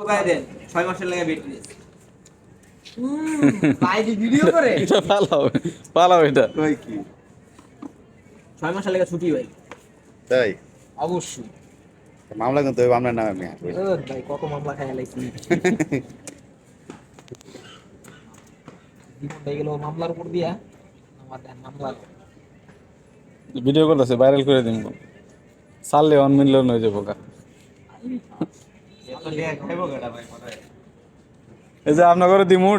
টোকায় দেন 6 মাসের লাগা বেটি দিয়েছে ভাই ভিডিও করে এটা পালাও এটা কই কি 6 মাসের লাগা ছুটি ভাই তাই অবশ্যই মামলা কিন্তু আপনার নামে আমি ভাই কত মামলা খাই লাইছি জীবন হয়ে গেল মামলার উপর দিয়া আমার মামলা ভিডিও করতেছে ভাইরাল করে দিন সারলে 1 মিলিয়ন হয়ে যাবো গা এত লিয়া খাইবো গড়া ভাই পরে এই যে আপনার করে দিমু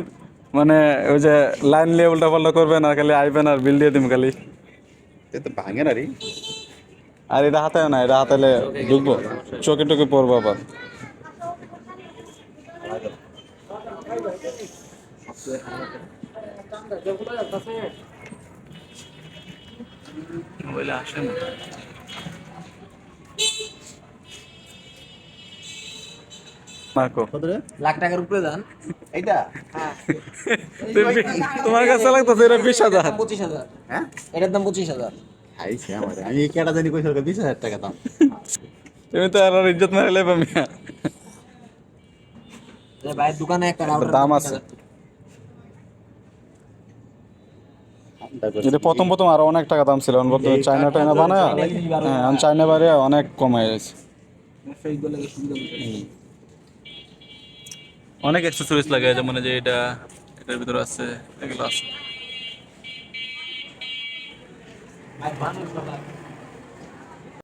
মানে ওই যে লাইন লিয়ে উল্টা পাল্টা করবেন আর খালি আইবেন আর বিল দিয়ে দিম খালি এ তো ভাঙে না রে আর এটা হাতে না এটা হাতালে ঢুকবো চোখে টোকে পড়বো আবার আসে না মার্কো লাখ টাকার উপরে দান এইটা তোমার কাছে লাগতেছে এটা 20,000 25,000 হ্যাঁ এটার দাম 25,000 আইছে আমার আমি কেটা জানি কইছো 20,000 টাকা দাম তুমি তো আর ইজ্জত মারে লেবা মিয়া ভাই দোকানে একটা রাউটার দাম আছে এটা প্রথম আরো অনেক টাকা দাম ছিল বর্তমানে চায়না বানায় হ্যাঁ আমি চায়না বাইরে অনেক কমে গেছে অনেক অ্যাক্সেসরিজ লাগে যেমন যে এটা এটার ভিতরে আছে এগুলো আছে ভাই মানুষ